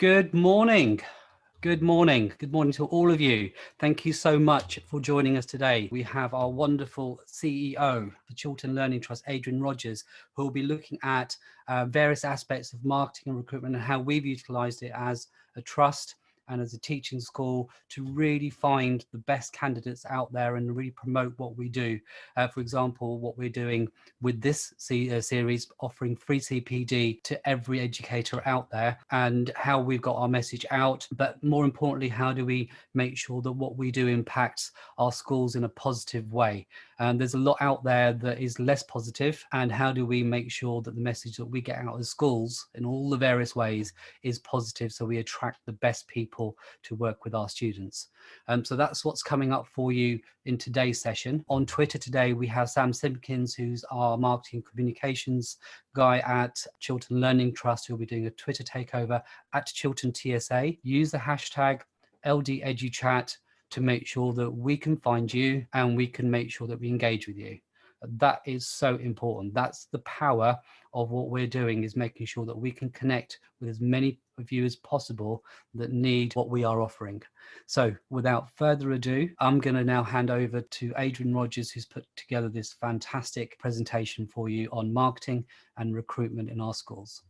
Good morning. Good morning. Good morning to all of you. Thank you so much for joining us today. We have our wonderful CEO, the Chiltern Learning Trust, Adrian Rogers, who will be looking at various aspects of marketing and recruitment and how we've utilised it as a trust and as a teaching school to really find the best candidates out there and really promote what we do. For example, what we're doing with this series, offering free CPD to every educator out there, and how we've got our message out. But more importantly, how do we make sure that what we do impacts our schools in a positive way? There's a lot out there that is less positive, and how do we make sure that the message that we get out of schools in all the various ways is positive, so we attract the best people to work with our students. So that's what's coming up for you in today's session. On Twitter today, we have Sam Simpkins, who's our marketing communications guy at Chiltern Learning Trust, who will be doing a Twitter takeover at Chiltern TSA. Use the hashtag LDeduchat to make sure that we can find you and we can make sure that we engage with you. That is so important. That's the power of what we're doing, is making sure that we can connect with as many of you as possible that need what we are offering. So without further ado, I'm going to now hand over to Adrian Rogers, who's put together this fantastic presentation for you on marketing and recruitment in our schools.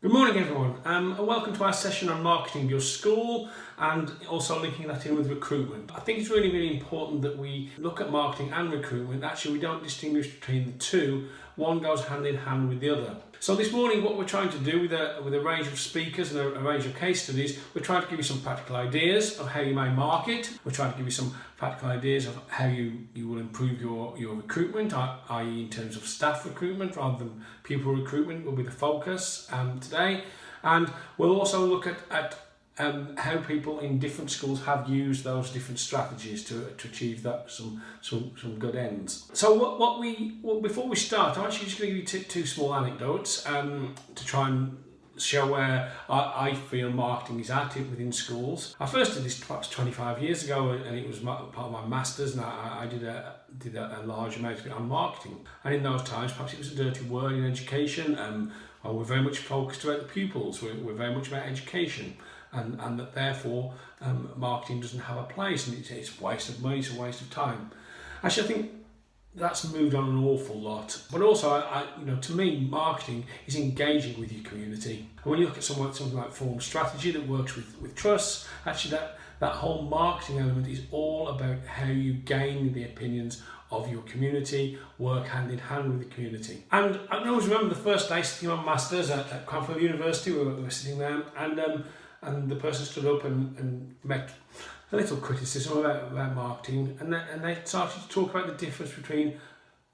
Good morning everyone, and welcome to our session on marketing your school and also linking that in with recruitment. I think it's really important that we look at marketing and recruitment. Actually, we don't distinguish between the two. One goes hand in hand with the other. So this morning, what we're trying to do with a range of speakers and a range of case studies, we're trying to give you some practical ideas of how you may market. We're trying to give you some practical ideas of how you will improve your recruitment, i.e. in terms of staff recruitment rather than pupil recruitment will be the focus today. And we'll also look at how people in different schools have used those different strategies to achieve that some good ends. So before we start, I'm actually just going to give you two small anecdotes to try and show where I feel marketing is at within schools. I first did this perhaps 25 years ago, and it was part of my masters, and I did a large amount of it on marketing. And in those times, perhaps it was a dirty word in education, and we're very much focused about the pupils. We're very much about education. And that therefore marketing doesn't have a place, and it's a waste of money, it's a waste of time. Actually, I think that's moved on an awful lot. But also, to me, marketing is engaging with your community. And when you look at something like form strategy that works with trusts, actually that whole marketing element is all about how you gain the opinions of your community, work hand in hand with the community. And I can always remember the first day sitting on masters at Cranfield University. We were sitting there, and the person stood up and met a little criticism about marketing, and they started to talk about the difference between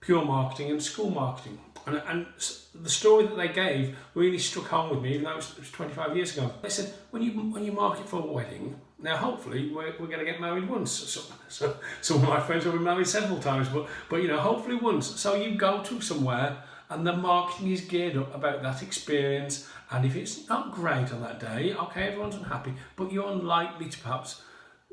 pure marketing and school marketing. And the story that they gave really struck home with me, even though it was 25 years ago. They said, when you market for a wedding, now hopefully we're going to get married once. So some of my friends will be married several times, but hopefully once. So you go to somewhere and the marketing is geared up about that experience. And if it's not great on that day, okay, everyone's unhappy, but you're unlikely to perhaps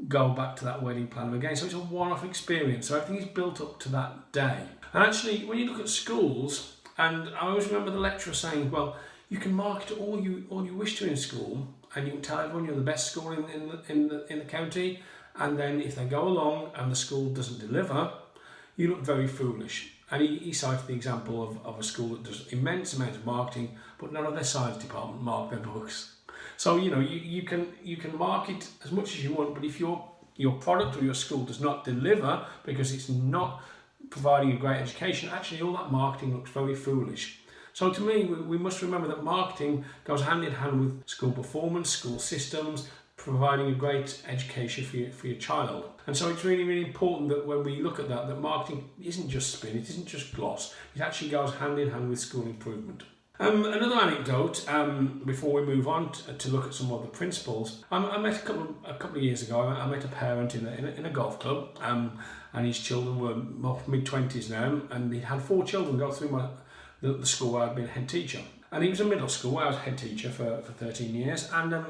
go back to that wedding planner again. So it's a one-off experience. So everything is built up to that day. And actually, when you look at schools, and I always remember the lecturer saying, well, you can market all you wish to in school, and you can tell everyone you're the best school in the county, and then if they go along and the school doesn't deliver, you look very foolish. And he cited the example of a school that does immense amount of marketing, but none of their science department mark their books. So you can market as much as you want, but if your product or your school does not deliver because it's not providing a great education, actually all that marketing looks very foolish. So to me, we must remember that marketing goes hand in hand with school performance, school systems, providing a great education for your child. And so it's really important that when we look at that marketing isn't just spin, it isn't just gloss, it actually goes hand in hand with school improvement. Another anecdote before we move on to look at some of the principles. I met a couple of years ago. I met a parent in a golf club, and his children were mid-20s now, and he had 4 children go through the school where I'd been head teacher. And he was a middle school where I was head teacher for 13 years, and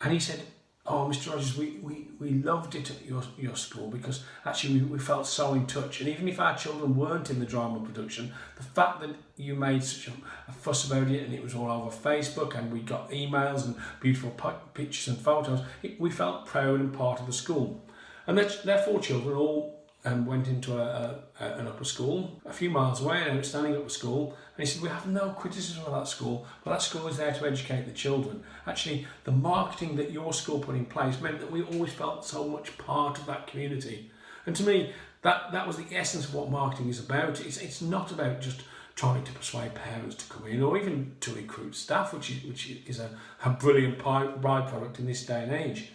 he said, "Oh, Mr. Rogers, we loved it at your school because actually we felt so in touch. And even if our children weren't in the drama production, the fact that you made such a fuss about it and it was all over Facebook and we got emails and beautiful pictures and photos, we felt proud and part of the school." And their 4 children all went into an upper school a few miles away, an outstanding upper school, and he said, "We have no criticism of that school, but that school is there to educate the children. Actually, the marketing that your school put in place meant that we always felt so much part of that community." And to me, that was the essence of what marketing is about. It's not about just trying to persuade parents to come in or even to recruit staff, which is a brilliant byproduct in this day and age.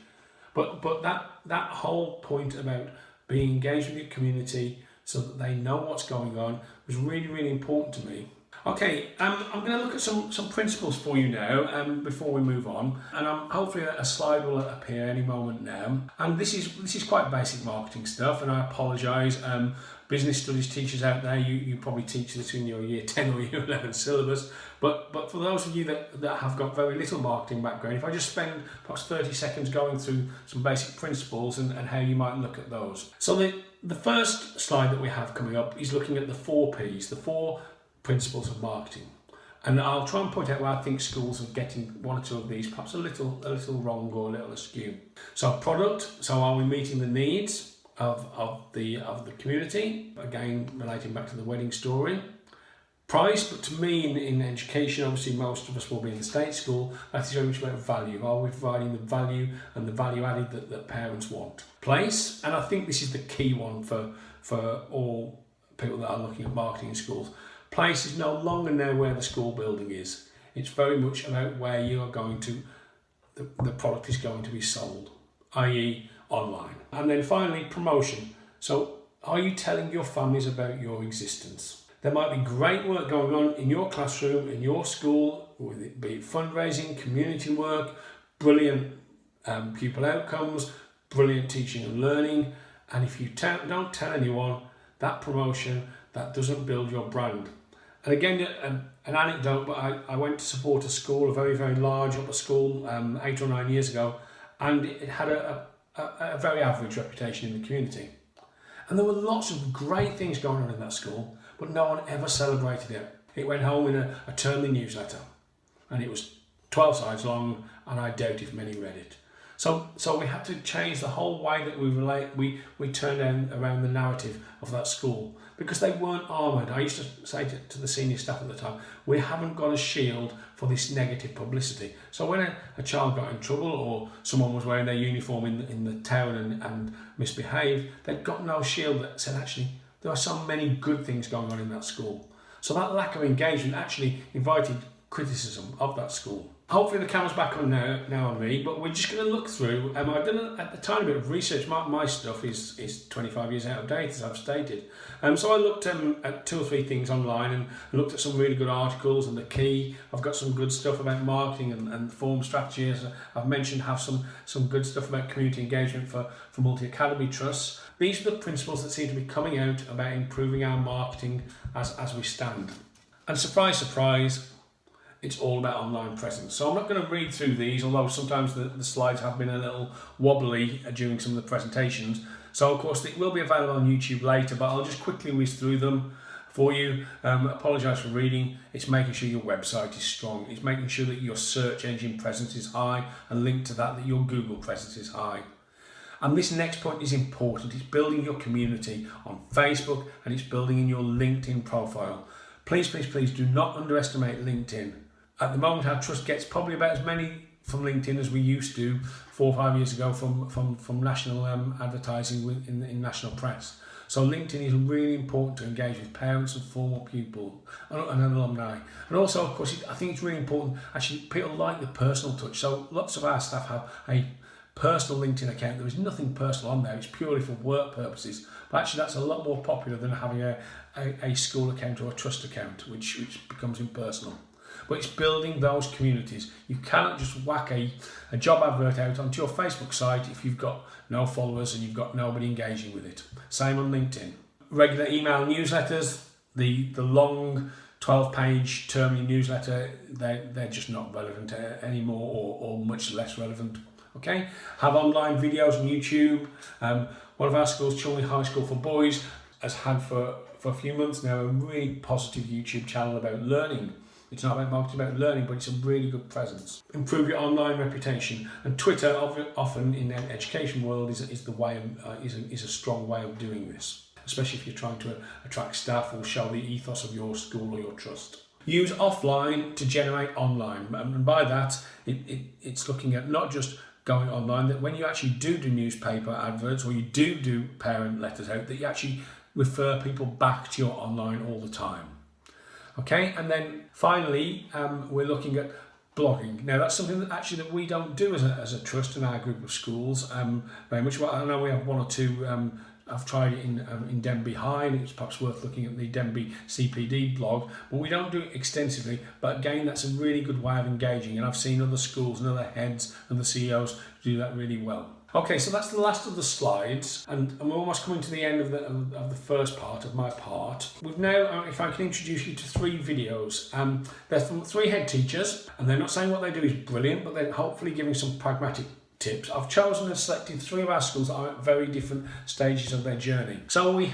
But that whole point about being engaged with your community so that they know what's going on was really, really important to me. Okay, I'm going to look at some principles for you now before we move on, and hopefully a slide will appear any moment now. And this is quite basic marketing stuff, and I apologise. Business studies teachers out there, you probably teach this in your year 10 or year 11 syllabus, but for those of you that have got very little marketing background, if I just spend perhaps 30 seconds going through some basic principles and how you might look at those. So the first slide that we have coming up is looking at the 4 Ps, the 4 principles of marketing. And I'll try and point out where I think schools are getting 1 or 2 of these perhaps a little wrong or a little askew. So product, so are we meeting the needs of the community, again relating back to the wedding story. Price, but to me in education, obviously most of us will be in the state school, that is very much about value. Are we providing the value and the value added that parents want? Place, and I think this is the key one for all people that are looking at marketing in schools. Place is no longer now where the school building is. It's very much about where you are going to, the product is going to be sold, i.e. online. And then finally, promotion. So are you telling your families about your existence? There might be great work going on in your classroom, in your school, be it fundraising, community work, brilliant pupil outcomes, brilliant teaching and learning. And if you don't tell anyone, that promotion, that doesn't build your brand. And again, an anecdote, but I went to support a school, a very, very large upper school, 8 or 9 years ago, and it had a very average reputation in the community. And there were lots of great things going on in that school, but no one ever celebrated it. It went home in a termly newsletter, and it was 12 sides long, and I doubt if many read it. So we had to change the whole way that we turned around the narrative of that school, because they weren't armoured. I used to say to the senior staff at the time, we haven't got a shield for this negative publicity. So when a child got in trouble or someone was wearing their uniform in the town and misbehaved, they'd got no shield that said, actually, there are so many good things going on in that school. So that lack of engagement actually invited criticism of that school. Hopefully the camera's back on now on me, but we're just going to look through. I've done a tiny bit of research. My stuff is 25 years out of date, as I've stated. So I looked at 2 or 3 things online and looked at some really good articles and the key. I've got some good stuff about marketing and form strategy. As I've mentioned, have some good stuff about community engagement for multi-academy trusts. These are the principles that seem to be coming out about improving our marketing as we stand. And surprise, surprise, it's all about online presence. So I'm not going to read through these, although sometimes the slides have been a little wobbly during some of the presentations. So of course it will be available on YouTube later, but I'll just quickly whiz through them for you. Apologise for reading. It's making sure your website is strong. It's making sure that your search engine presence is high, and linked to that your Google presence is high. And this next point is important. It's building your community on Facebook, and it's building in your LinkedIn profile. Please, please, please do not underestimate LinkedIn. At the moment, our trust gets probably about as many from LinkedIn as we used to 4 or 5 years ago from national advertising in national press. So LinkedIn is really important to engage with parents and former pupils and alumni. And also, of course, I think it's really important, actually, people like the personal touch. So lots of our staff have a personal LinkedIn account. There is nothing personal on there. It's purely for work purposes. But actually, that's a lot more popular than having a school account or a trust account, which becomes impersonal. But it's building those communities. You cannot just whack a job advert out onto your Facebook site if you've got no followers and you've got nobody engaging with it. Same on LinkedIn. Regular email newsletters, the long 12-page termly newsletter, they're just not relevant anymore, or much less relevant Okay, have online videos on YouTube. One of our schools, Chiltern High School for Boys, has had for a few months now a really positive YouTube channel about learning. It's not about marketing, about learning, but it's a really good presence. Improve your online reputation. And Twitter, often in the education world, is the way is a strong way of doing this, especially if you're trying to attract staff or show the ethos of your school or your trust. Use offline to generate online, and by that, it's looking at not just going online, that when you actually do newspaper adverts or you do parent letters out, that you actually refer people back to your online all the time. Okay, and then finally, we're looking at blogging. Now that's something that we don't do as a trust in our group of schools very much. Well, I know we have one or two. I've tried it in Denby High, and it's perhaps worth looking at the Denby CPD blog, but we don't do it extensively. But again, that's a really good way of engaging, and I've seen other schools and other heads and the CEOs do that really well. Okay, so that's the last of the slides, and we're almost coming to the end of the first part of my part. We've now, if I can introduce you to 3 videos. They're from 3 head teachers, and they're not saying what they do is brilliant, but they're hopefully giving some pragmatic tips. I've chosen and selected 3 of our schools that are at very different stages of their journey. So we'll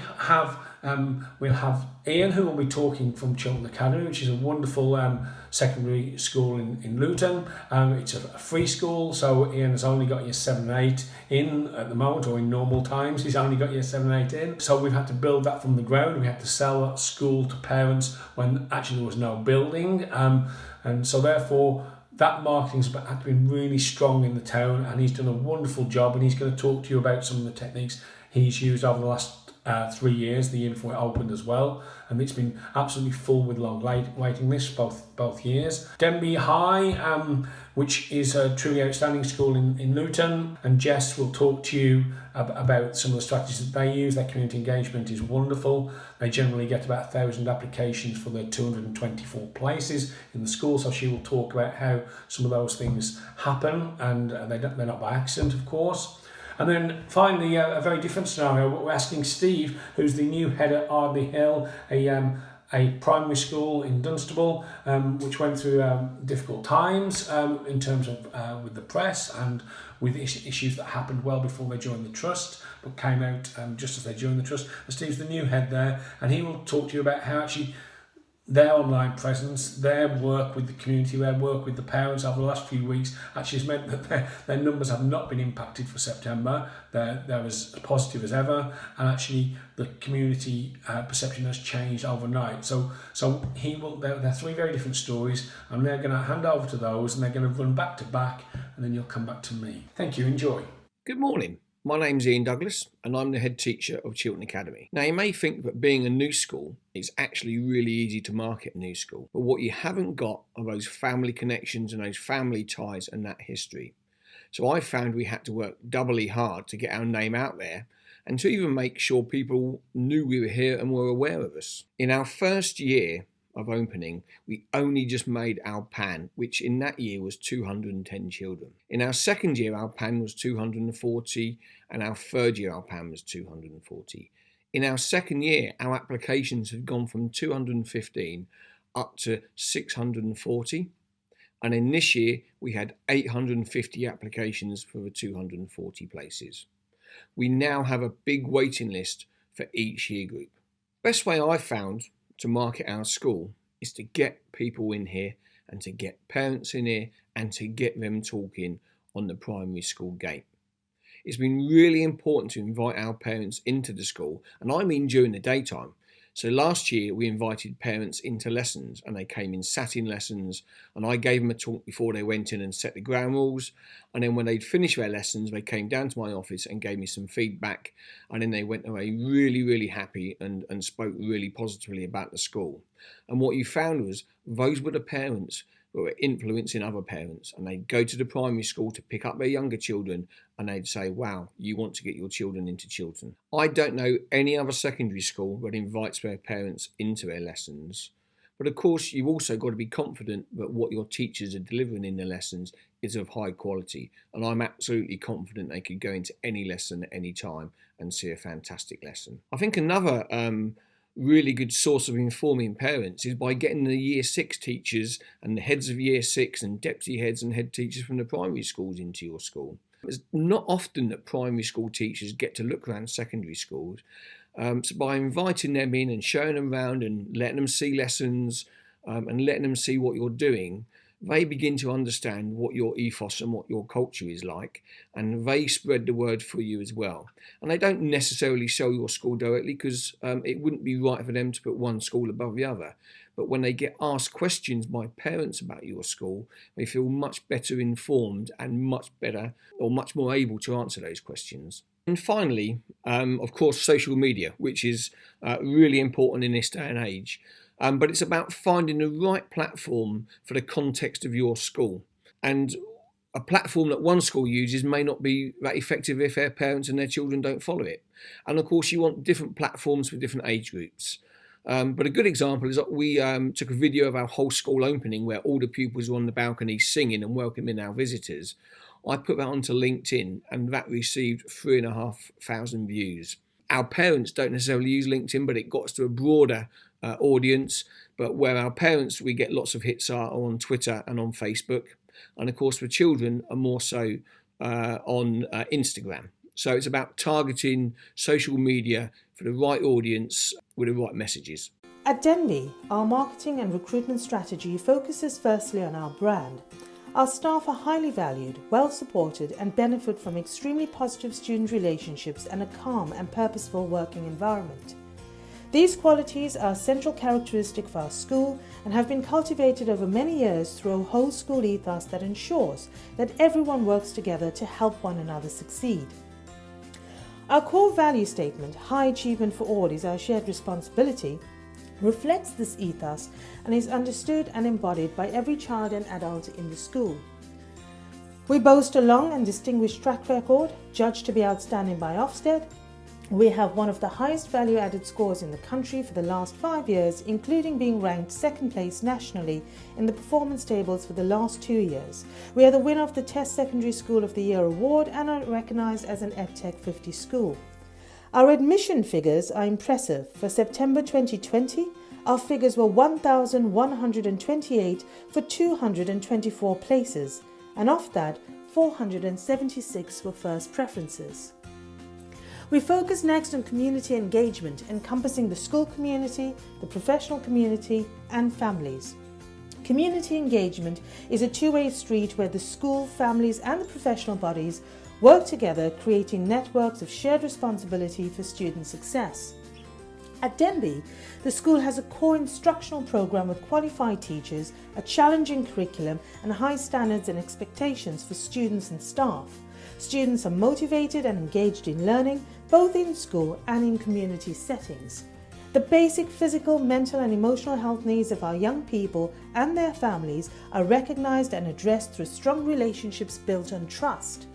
have Ian, who will be talking from Chiltern Academy, which is a wonderful secondary school in Luton. It's a free school, so Ian has only got year 7 and 8 in at the moment, or in normal times he's only got year 7 and 8 in. So we've had to build that from the ground. We had to sell that school to parents when actually there was no building, and so therefore that marketing's had been really strong in the town, and he's done a wonderful job, and he's going to talk to you about some of the techniques he's used over the last 3 years, the year before it opened as well, and it's been absolutely full with long waiting lists both years. Denby High, which is a truly outstanding school in Luton, and Jess will talk to you about some of the strategies that they use. Their community engagement is wonderful. They generally get about 1,000 applications for their 224 places in the school, so she will talk about how some of those things happen, and they're not by accident, of course. And then finally, a very different scenario. We're asking Steve, who's the new head at Ardley Hill, a primary school in Dunstable, which went through difficult times in terms of with the press and with issues that happened well before they joined the trust, but came out just as they joined the trust. And Steve's the new head there, and he will talk to you about how actually their online presence, their work with the community, their work with the parents over the last few weeks actually has meant that their numbers have not been impacted for September. They're as positive as ever, and actually the community perception has changed overnight. So they're 3 very different stories, and they're going to hand over to those, and they're going to run back to back, and then you'll come back to me. Thank you, enjoy. Good morning. My name's Ian Douglas, and I'm the head teacher of Chiltern Academy. Now, you may think that being a new school is actually really easy to market a new school, but what you haven't got are those family connections and those family ties and that history. So I found we had to work doubly hard to get our name out there, and to even make sure people knew we were here and were aware of us. In our first year of opening, we only just made our PAN, which in that year was 210 children. In our second year, our PAN was 240, and our third year, our PAN was 240. In our second year, our applications had gone from 215 up to 640. And in this year, we had 850 applications for the 240 places. We now have a big waiting list for each year group. Best way I found to market our school is to get people in here and to get parents in here and to get them talking on the primary school gate. It's been really important to invite our parents into the school, and I mean during the daytime. So last year we invited parents into lessons, and they came in, sat in lessons, and I gave them a talk before they went in and set the ground rules. And then when they'd finished their lessons, they came down to my office and gave me some feedback, and then they went away really, really happy and spoke really positively about the school. And what you found was those were the parents who were influencing other parents, and they'd go to the primary school to pick up their younger children, and they'd say, wow, you want to get your children into Chiltern. I don't know any other secondary school that invites their parents into their lessons. But of course, you've also got to be confident that what your teachers are delivering in their lessons is of high quality. And I'm absolutely confident they could go into any lesson at any time and see a fantastic lesson. I think another really good source of informing parents is by getting the year 6 teachers and the heads of year 6 and deputy heads and head teachers from the primary schools into your school. It's not often that primary school teachers get to look around secondary schools. So by inviting them in and showing them around and letting them see lessons and letting them see what you're doing, they begin to understand what your ethos and what your culture is like, and they spread the word for you as well. And they don't necessarily sell your school directly, because it wouldn't be right for them to put one school above the other. But when they get asked questions by parents about your school, they feel much better informed and much better, or much more able to answer those questions. And finally, of course, social media, which is really important in this day and age. But it's about finding the right platform for the context of your school. And a platform that one school uses may not be that effective if their parents and their children don't follow it. And of course, you want different platforms for different age groups. But a good example is that we took a video of our whole school opening where all the pupils were on the balcony singing and welcoming our visitors. I put that onto LinkedIn, and that received 3,500 views. Our parents don't necessarily use LinkedIn, but it got us to a broader audience. But where our parents, we get lots of hits, are on Twitter and on Facebook. And of course, for children, are more so on Instagram. So it's about targeting social media for the right audience with the right messages. At Denby, our marketing and recruitment strategy focuses firstly on our brand. Our staff are highly valued, well supported, and benefit from extremely positive student relationships and a calm and purposeful working environment. These qualities are a central characteristic of our school and have been cultivated over many years through a whole school ethos that ensures that everyone works together to help one another succeed. Our core value statement, high achievement for all is our shared responsibility, reflects this ethos and is understood and embodied by every child and adult in the school. We boast a long and distinguished track record, judged to be outstanding by Ofsted. We have one of the highest value-added scores in the country for the last 5 years, including being ranked second place nationally in the performance tables for the last 2 years. We are the winner of the Test Secondary School of the Year award and are recognised as an EdTech 50 school. Our admission figures are impressive. For September 2020, our figures were 1,128 for 224 places, and of that, 476 were first preferences. We focus next on community engagement, encompassing the school community, the professional community, and families. Community engagement is a two-way street where the school, families, and the professional bodies work together, creating networks of shared responsibility for student success. At Denby, the school has a core instructional program with qualified teachers, a challenging curriculum, and high standards and expectations for students and staff. Students are motivated and engaged in learning, both in school and in community settings. The basic physical, mental, and emotional health needs of our young people and their families are recognised and addressed through strong relationships built on trust.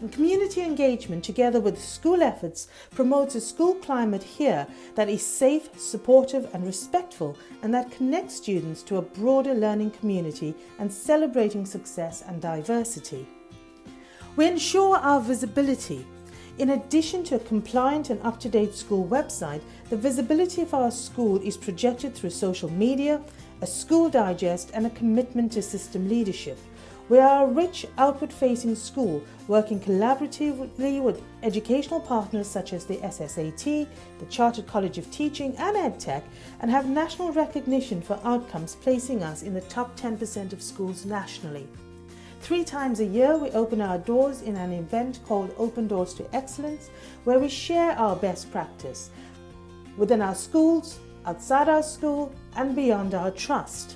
And community engagement, together with school efforts, promotes a school climate here that is safe, supportive, and respectful, and that connects students to a broader learning community and celebrating success and diversity. We ensure our visibility. In addition to a compliant and up-to-date school website, the visibility of our school is projected through social media, a school digest, and a commitment to system leadership. We are a rich, outward-facing school, working collaboratively with educational partners such as the SSAT, the Chartered College of Teaching, and EdTech, and have national recognition for outcomes, placing us in the top 10% of schools nationally. 3 times a year, we open our doors in an event called Open Doors to Excellence, where we share our best practice within our schools, outside our school, and beyond our trust.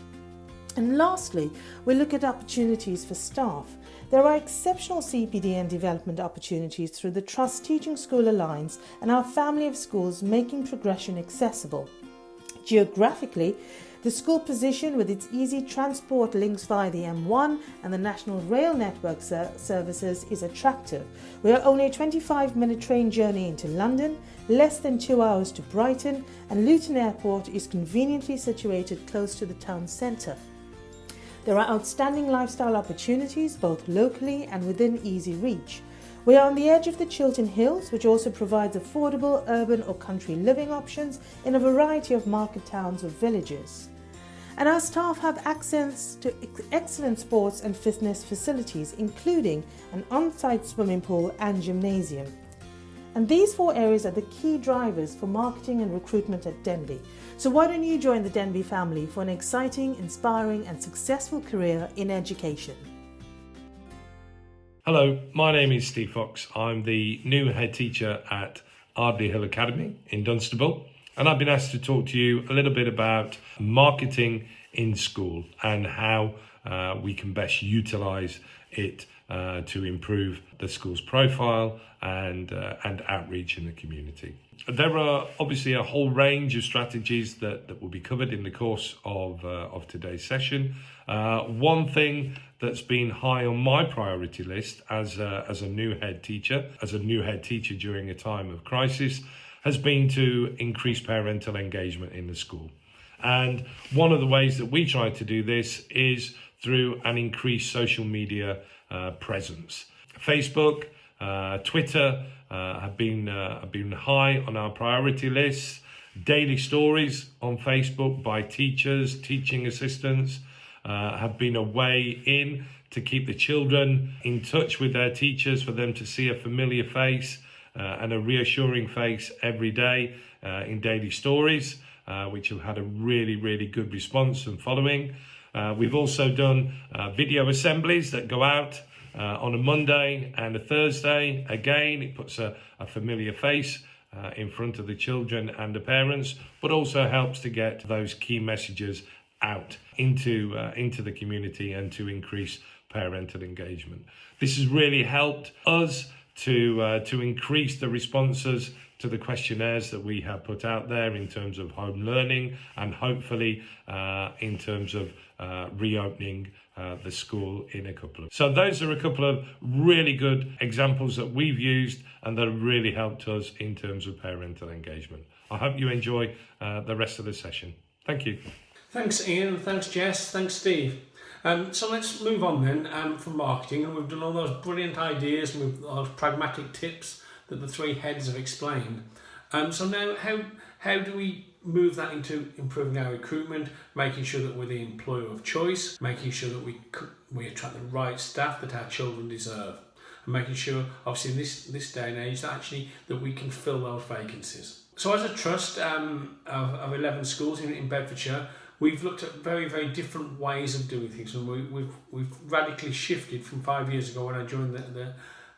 And lastly, we look at opportunities for staff. There are exceptional CPD and development opportunities through the Trust Teaching School Alliance and our family of schools, making progression accessible. Geographically, the school position with its easy transport links via the M1 and the National Rail Network services is attractive. We are only a 25-minute train journey into London, less than 2 hours to Brighton, and Luton Airport is conveniently situated close to the town centre. There are outstanding lifestyle opportunities both locally and within easy reach. We are on the edge of the Chiltern Hills, which also provides affordable urban or country living options in a variety of market towns or villages. And our staff have access to excellent sports and fitness facilities, including an on-site swimming pool and gymnasium. And these 4 areas are the key drivers for marketing and recruitment at Denbigh. So why don't you join the Denbigh family for an exciting, inspiring and successful career in education? Hello, my name is Steve Fox. I'm the new head teacher at Ardley Hill Academy in Dunstable, and I've been asked to talk to you a little bit about marketing in school and how we can best utilise it to improve the school's profile and outreach in the community. There are obviously a whole range of strategies that will be covered in the course of today's session. One thing that's been high on my priority list as a new head teacher during a time of crisis, has been to increase parental engagement in the school. And one of the ways that we try to do this is through an increased social media presence. Facebook, Twitter have been high on our priority lists. Daily stories on Facebook by teachers, teaching assistants have been a way in to keep the children in touch with their teachers, for them to see a familiar face and a reassuring face every day in daily stories, which have had a really, really good response and following. We've also done video assemblies that go out on a Monday and a Thursday. Again, it puts a familiar face in front of the children and the parents, but also helps to get those key messages out into the community and to increase parental engagement. This has really helped us to increase the responses to the questionnaires that we have put out there in terms of home learning, and hopefully in terms of reopening the school in a couple of. So those are a couple of really good examples that we've used and that have really helped us in terms of parental engagement. I hope you enjoy the rest of the session. Thank you. Thanks Ian, thanks Jess, thanks Steve. So let's move on then from marketing, and we've done all those brilliant ideas and with those pragmatic tips that the 3 heads have explained. So now how do we move that into improving our recruitment, making sure that we're the employer of choice, making sure that we attract the right staff that our children deserve, and making sure, obviously in this day and age, that we can fill those vacancies. So as a trust of 11 schools in Bedfordshire, we've looked at very, very different ways of doing things, and we've radically shifted from 5 years ago when I joined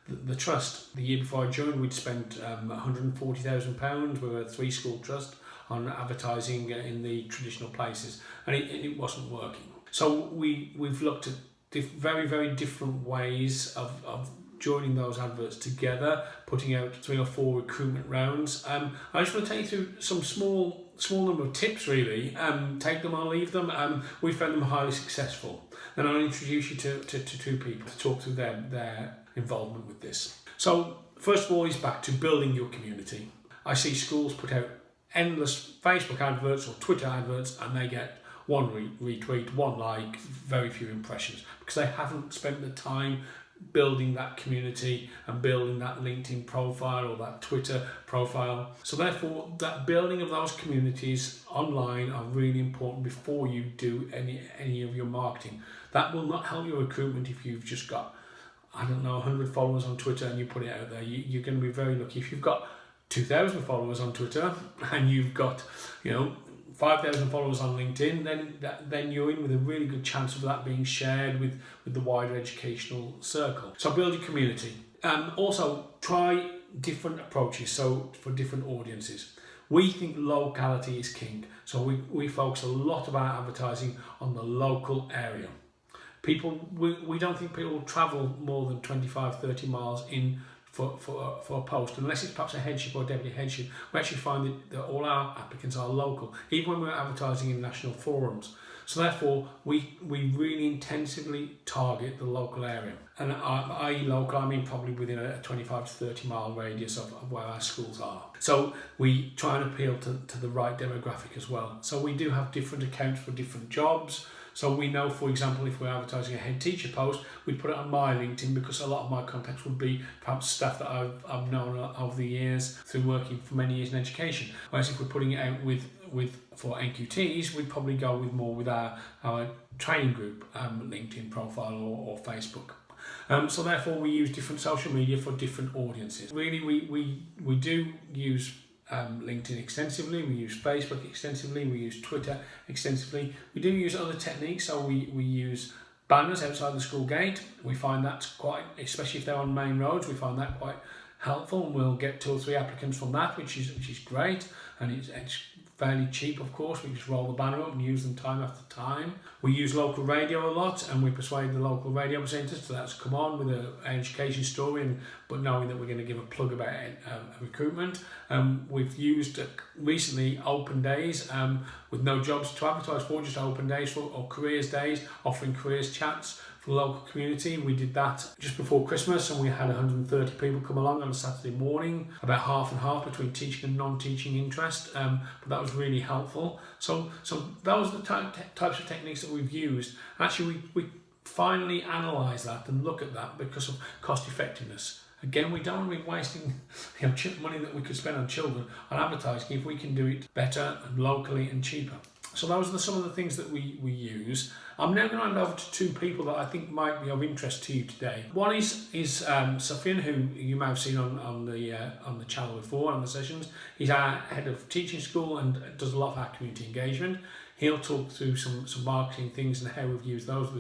the trust. The year before I joined, we'd spent £140,000 with a 3-school trust on advertising in the traditional places, and it wasn't working. So we've looked at very, very different ways of joining those adverts together, putting out 3 or 4 recruitment rounds. I just want to take you through some small number of tips really. Take them or leave them. We found them highly successful. Then I'll introduce you to 2 people to talk through their involvement with this. So first of all is back to building your community. I see schools put out endless Facebook adverts or Twitter adverts, and they get 1 retweet, 1 like, very few impressions, because they haven't spent the time building that community and building that LinkedIn profile or that Twitter profile. So therefore, that building of those communities online are really important before you do any of your marketing. That will not help your recruitment if you've just got, 100 followers on Twitter and you put it out there. You're going to be very lucky. If you've got 2,000 followers on Twitter and you've got 5,000 followers on LinkedIn, then you're in with a really good chance of that being shared with the wider educational circle. So build your community. Also try different approaches, so for different audiences. We think locality is king, so we focus a lot of our advertising on the local area. We don't think people will travel more than 25-30 miles in for a post, unless it's perhaps a headship or deputy headship. We actually find that all our applicants are local, even when we're advertising in national forums. So therefore, we really intensively target the local area. And i.e. local, I mean probably within a 25 to 30 mile radius of where our schools are. So we try and appeal to the right demographic as well. So we do have different accounts for different jobs. So we know, for example, if we're advertising a head teacher post, we'd put it on my LinkedIn, because a lot of my contacts would be perhaps staff that I've known over the years through working for many years in education. Whereas if we're putting it out with for NQTs, we'd probably go with our training group LinkedIn profile or Facebook. So therefore we use different social media for different audiences. Really, we do use LinkedIn extensively, we use Facebook extensively, we use Twitter extensively. We do use other techniques, so we use banners outside the school gate. We find that's quite, especially if they're on main roads, we find that quite helpful, and we'll get 2 or 3 applicants from that, which is great, and it's fairly cheap, of course. We just roll the banner up and use them time after time. We use local radio a lot, and we persuade the local radio presenters to let us come on with an education story, but knowing that we're going to give a plug about recruitment. We've used recently open days with no jobs to advertise for, just open days or careers days, offering careers chats for the local community. We did that just before Christmas, and we had 130 people come along on a Saturday morning, about half and half between teaching and non-teaching interest, but that was really helpful. So those are the types of techniques that we've used. Actually, we finally analyse that and look at that because of cost effectiveness. Again, we don't want to be wasting money that we could spend on children on advertising if we can do it better and locally and cheaper. So those are some of the things that we use. I'm now going to hand over to 2 people that I think might be of interest to you today. One is Sufyan, who you may have seen on the channel before on the sessions. He's our head of teaching school and does a lot of our community engagement. He'll talk through some marketing things and how we've used those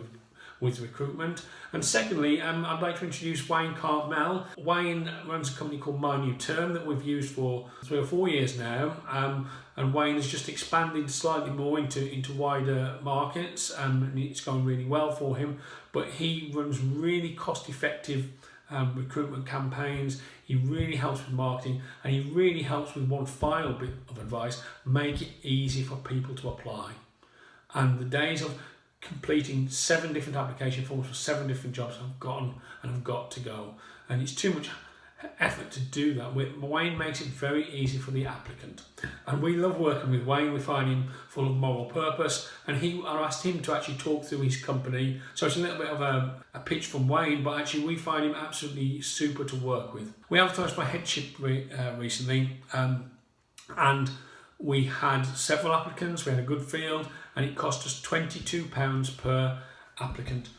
with recruitment. And secondly, I'd like to introduce Wayne Carmel. Wayne runs a company called My New Term that we've used for 3 or 4 years now. And Wayne has just expanded slightly more into wider markets, and it's going really well for him. But he runs really cost-effective recruitment campaigns. He really helps with marketing, and he really helps with one final bit of advice: make it easy for people to apply. And the days of completing 7 different application forms for 7 different jobs have gone and have got to go, and it's too much effort to do that. Wayne makes it very easy for the applicant, and we love working with Wayne. We find him full of moral purpose, and I asked him to actually talk through his company, so it's a little bit of a pitch from Wayne, but actually we find him absolutely super to work with. We advertised for headship recently, and we had several applicants. We had a good field, and it cost us £22 per applicant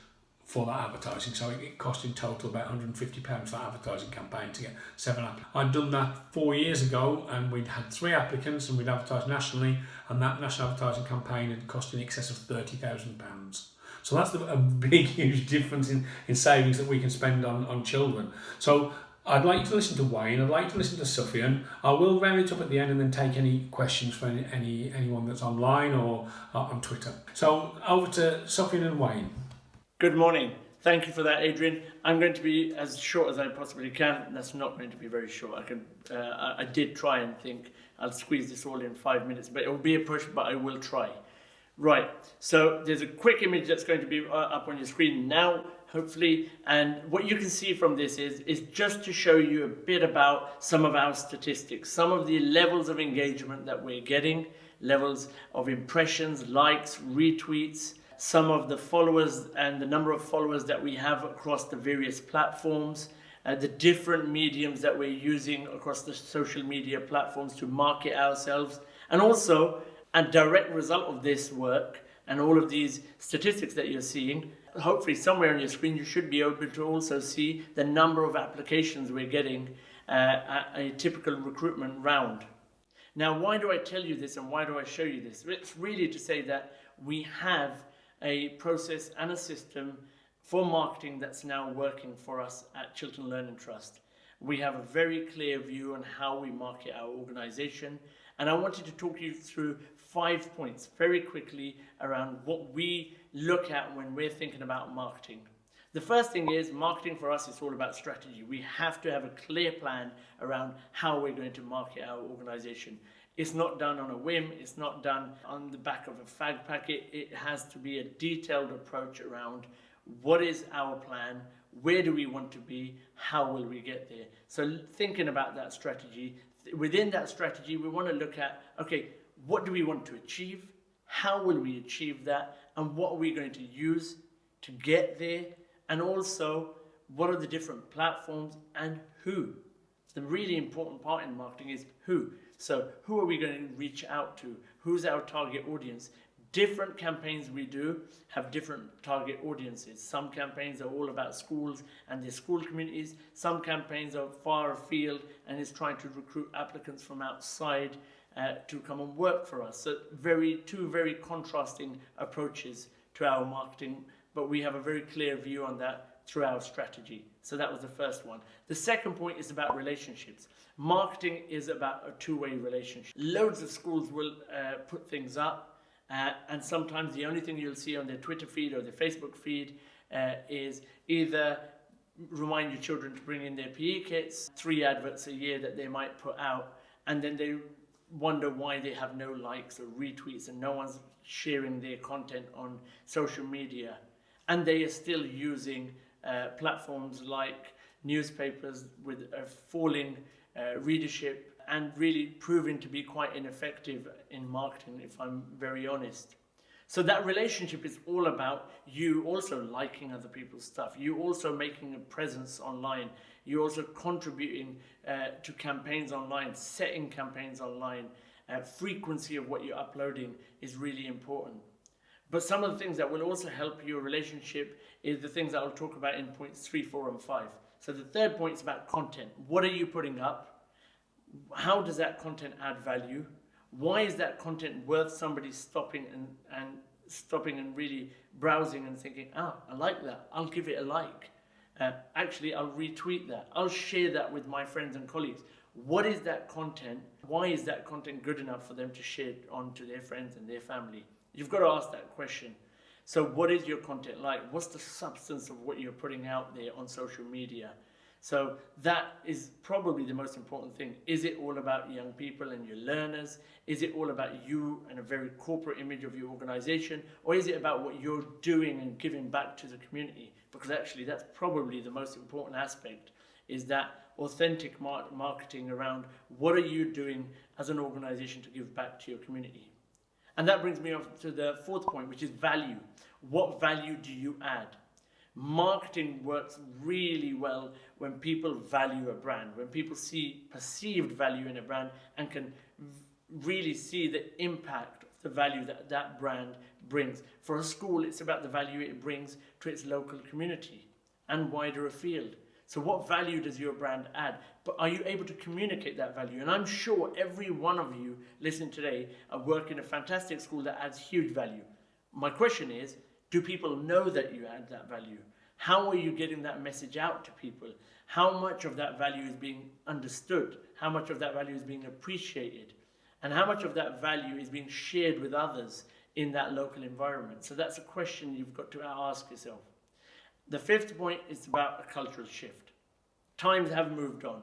for that advertising. So it cost in total about £150 for that advertising campaign to get 7 applicants. I'd done that 4 years ago, and we'd had 3 applicants, and we'd advertised nationally, and that national advertising campaign had cost in excess of £30,000. So that's a big, huge difference in savings that we can spend on children. So I'd like you to listen to Wayne, I'd like to listen to Sufyan. I will round it up at the end and then take any questions from anyone that's online or on Twitter. So over to Sufyan and Wayne. Good morning. Thank you for that, Adrian. I'm going to be as short as I possibly can. That's not going to be very short. I did try and think I'll squeeze this all in 5 minutes, but it will be a push, but I will try. Right, so there's a quick image that's going to be up on your screen now, hopefully, and what you can see from this is just to show you a bit about some of our statistics, some of the levels of engagement that we're getting, levels of impressions, likes, retweets, some of the followers and the number of followers that we have across the various platforms, the different mediums that we're using across the social media platforms to market ourselves, and also a direct result of this work and all of these statistics that you're seeing. Hopefully somewhere on your screen you should be able to also see the number of applications we're getting at a typical recruitment round. Now, why do I tell you this and why do I show you this? It's really to say that we have a process and a system for marketing that's now working for us at Chiltern Learning Trust. We have a very clear view on how we market our organization, and I wanted to talk you through 5 points very quickly around what we look at when we're thinking about marketing. The first thing is, marketing for us is all about strategy. We have to have a clear plan around how we're going to market our organization. It's not done on a whim, it's not done on the back of a fag packet. It has to be a detailed approach around what is our plan, where do we want to be, how will we get there. So thinking about that strategy, within that strategy we want to look at, okay, what do we want to achieve, how will we achieve that, and what are we going to use to get there, and also what are the different platforms and who. The really important part in marketing is who. So who are we going to reach out to? Who's our target audience? Different campaigns we do have different target audiences. Some campaigns are all about schools and their school communities. Some campaigns are far afield and is trying to recruit applicants from outside to come and work for us. So two very contrasting approaches to our marketing, but we have a very clear view on that through our strategy. So that was the first one. The second point is about relationships. Marketing is about a two-way relationship. Loads of schools will put things up, and sometimes the only thing you'll see on their Twitter feed or their Facebook feed is either remind your children to bring in their PE kits, 3 adverts a year that they might put out, and then they wonder why they have no likes or retweets and no one's sharing their content on social media. And they are still using platforms like newspapers with a falling readership and really proving to be quite ineffective in marketing, if I'm very honest. So that relationship is all about you also liking other people's stuff, you also making a presence online, you also contributing to campaigns online, setting campaigns online. Frequency of what you're uploading is really important. But some of the things that will also help your relationship is the things that I'll talk about in points 3, 4, and 5. So the third point is about content. What are you putting up? How does that content add value? Why is that content worth somebody stopping and really browsing and thinking, I like that, I'll give it a like. Actually, I'll retweet that. I'll share that with my friends and colleagues. What is that content? Why is that content good enough for them to share it on to their friends and their family? You've got to ask that question. So what is your content like? What's the substance of what you're putting out there on social media? So that is probably the most important thing. Is it all about young people and your learners? Is it all about you and a very corporate image of your organization? Or is it about what you're doing and giving back to the community? Because actually that's probably the most important aspect, is that authentic marketing around what are you doing as an organization to give back to your community. And that brings me up to the fourth point, which is value. What value do you add? Marketing works really well when people value a brand, when people see perceived value in a brand and can really see the impact of the value that that brand brings. For a school, it's about the value it brings to its local community and wider afield. So what value does your brand add? But are you able to communicate that value? And I'm sure every one of you listening today work in a fantastic school that adds huge value. My question is, do people know that you add that value? How are you getting that message out to people? How much of that value is being understood? How much of that value is being appreciated? And how much of that value is being shared with others in that local environment? So that's a question you've got to ask yourself. The fifth point is about a cultural shift. Times have moved on,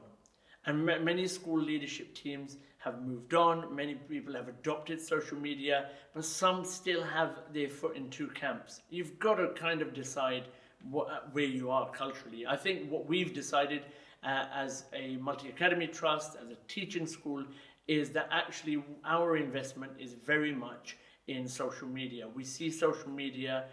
and many school leadership teams have moved on. Many people have adopted social media, but some still have their foot in two camps. You've got to kind of decide where you are culturally. I think what we've decided as a multi-academy trust, as a teaching school, is that actually our investment is very much in social media. We see social media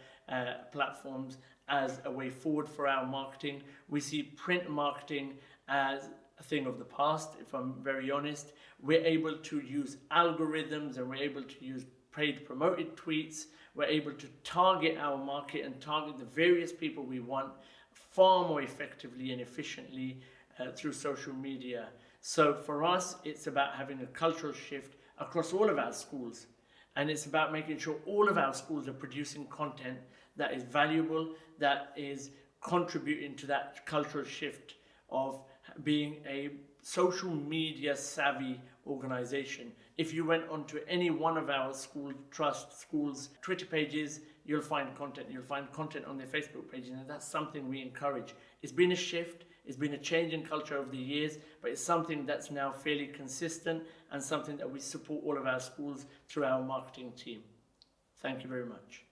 platforms as a way forward for our marketing. We see print marketing as a thing of the past, if I'm very honest. We're able to use algorithms and we're able to use paid promoted tweets. We're able to target our market and target the various people we want far more effectively and efficiently through social media. So for us, it's about having a cultural shift across all of our schools. And it's about making sure all of our schools are producing content that is valuable, that is contributing to that cultural shift of being a social media savvy organization. If you went onto any one of our schools' Twitter pages, you'll find content. You'll find content on their Facebook pages, and that's something we encourage. It's been a shift. It's been a change in culture over the years, but it's something that's now fairly consistent and something that we support all of our schools through our marketing team. Thank you very much.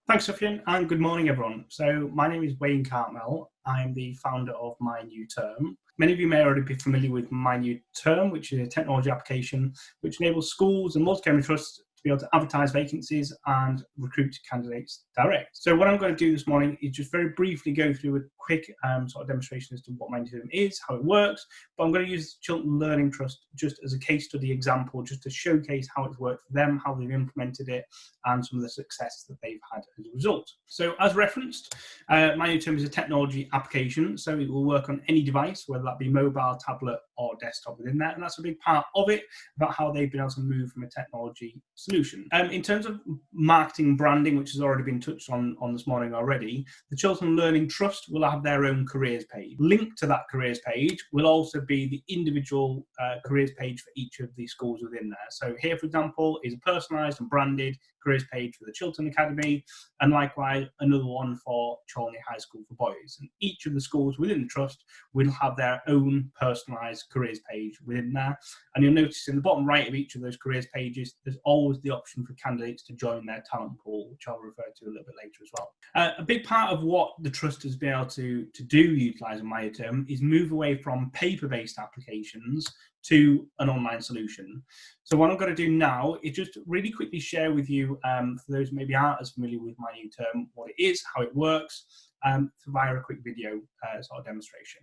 Thanks, Sufyan, and good morning, everyone. So my name is Wayne Cartmel. I'm the founder of My New Term. Many of you may already be familiar with My New Term, which is a technology application which enables schools and multi-academy trusts to be able to advertise vacancies and recruit candidates direct. So what I'm going to do this morning is just very briefly go through a quick sort of demonstration as to what my term is, how it works, but I'm going to use Chiltern Learning Trust just as a case study example, just to showcase how it's worked for them, how they've implemented it, and some of the success that they've had as a result. So as referenced, my new term is a technology application, so it will work on any device, whether that be mobile, tablet, or desktop within that, and that's a big part of it, about how they've been able to move from a technology solution. In terms of marketing and branding, which has already been touched on this morning already, the Chiltern Learning Trust will have their own careers page. Linked to that careers page will also be the individual careers page for each of the schools within there. So here, for example, is a personalised and branded careers page for the Chiltern Academy, and likewise another one for Chorley High School for boys. And each of the schools within the trust will have their own personalised careers page within there. And you'll notice in the bottom right of each of those careers pages, there's always the option for candidates to join their talent pool, which I'll refer to a little bit later as well. A big part of what the trust has been able to do, utilising my term, is move away from paper-based applications to an online solution. So what I'm going to do now is just really quickly share with you, for those who maybe aren't as familiar with my new term, what it is, how it works, via a quick video sort of demonstration.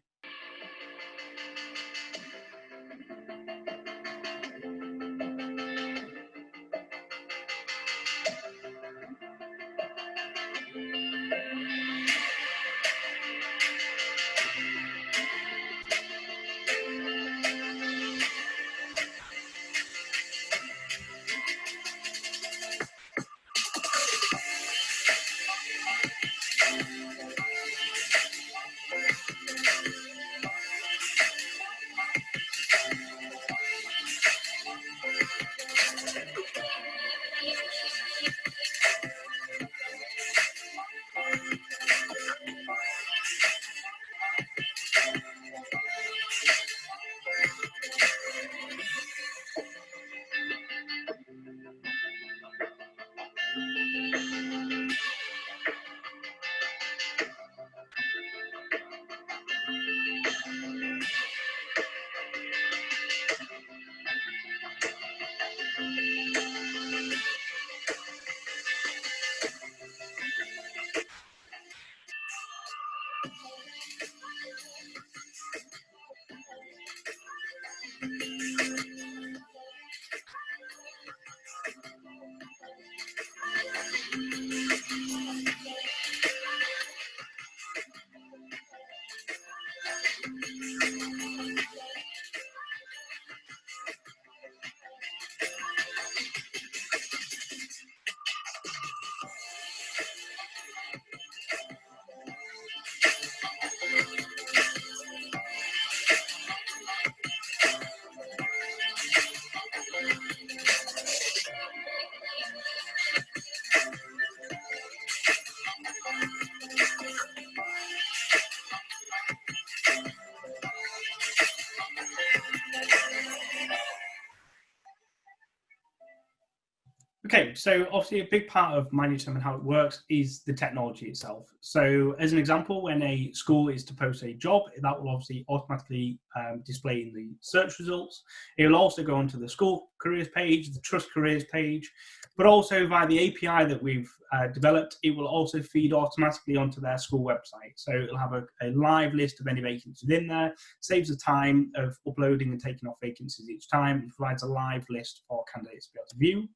Okay, so obviously a big part of my new term and how it works is the technology itself. So as an example, when a school is to post a job, that will obviously automatically display in the search results. It will also go onto the school careers page, the trust careers page, but also via the API that we've developed, it will also feed automatically onto their school website. So it'll have a live list of any vacancies in there, saves the time of uploading and taking off vacancies each time, and provides a live list for candidates to be able to view.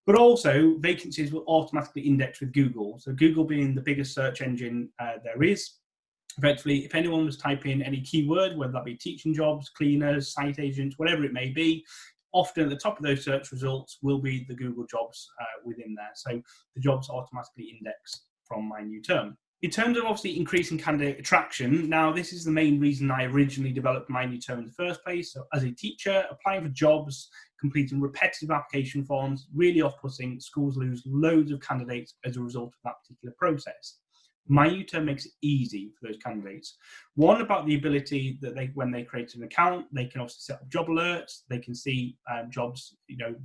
But also, vacancies will automatically index with Google. So Google being the biggest search engine there is. Effectively, if anyone was typing any keyword, whether that be teaching jobs, cleaners, site agents, whatever it may be, often at the top of those search results will be the Google jobs within there. So the jobs automatically index from my new term. In terms of obviously increasing candidate attraction, now this is the main reason I originally developed my new term in the first place. So as a teacher, applying for jobs, completing repetitive application forms, really off-putting, schools lose loads of candidates as a result of that particular process. MyUterm makes it easy for those candidates. One, about the ability that when they create an account, they can also set up job alerts. They can see jobs,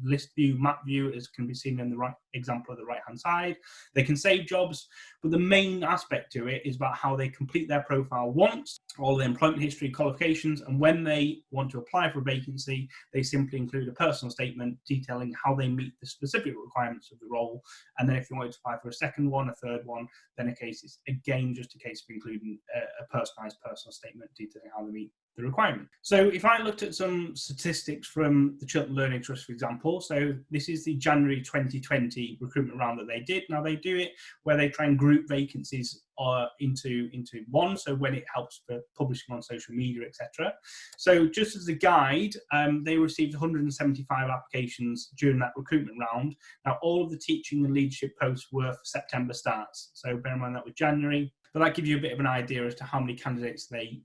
list view, map view, as can be seen in the right example of the right-hand side. They can save jobs, but the main aspect to it is about how they complete their profile once, all the employment history, qualifications, and when they want to apply for a vacancy, they simply include a personal statement detailing how they meet the specific requirements of the role. And then if you want to apply for a second one, a third one, then it's again just a case of including a personalised personal statement detailing how they meet the requirement. So if I looked at some statistics from the Chiltern Learning Trust, for example, so this is the January 2020 recruitment round that they did. Now they do it where they try and group vacancies into one, so when it helps for publishing on social media, etc. So just as a guide, they received 175 applications during that recruitment round. Now all of the teaching and leadership posts were for September starts, so bear in mind that was January, but that gives you a bit of an idea as to how many candidates they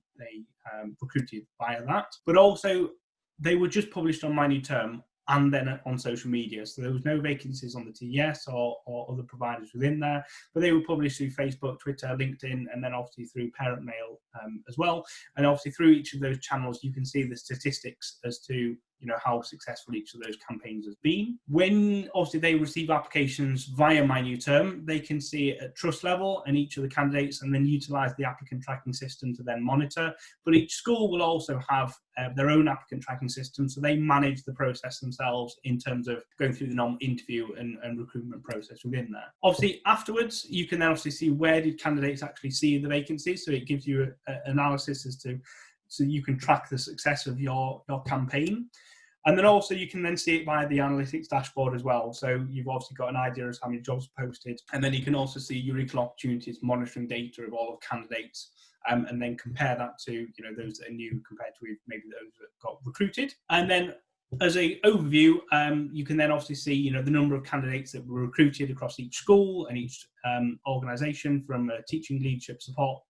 recruited via that. But also they were just published on MyUterm and then on social media. So there was no vacancies on the TES or other providers within there, but they were published through Facebook, Twitter, LinkedIn, and then obviously through parent mail as well. And obviously through each of those channels, you can see the statistics as to how successful each of those campaigns has been. When obviously they receive applications via MyUterm, they can see it at trust level and each of the candidates, and then utilise the applicant tracking system to then monitor. But each school will also have their own applicant tracking system, so they manage the process themselves in terms of going through the normal interview and recruitment process within there. Obviously afterwards, you can then obviously see where did candidates actually see the vacancies, so it gives you an analysis as to, so you can track the success of your campaign. And then also you can then see it via the analytics dashboard as well. So you've obviously got an idea as how many jobs posted, and then you can also see your equal opportunities monitoring data of all of candidates, and then compare that to those that are new compared to maybe those that got recruited. And then as an overview, you can then obviously see the number of candidates that were recruited across each school and each organisation from a teaching leadership support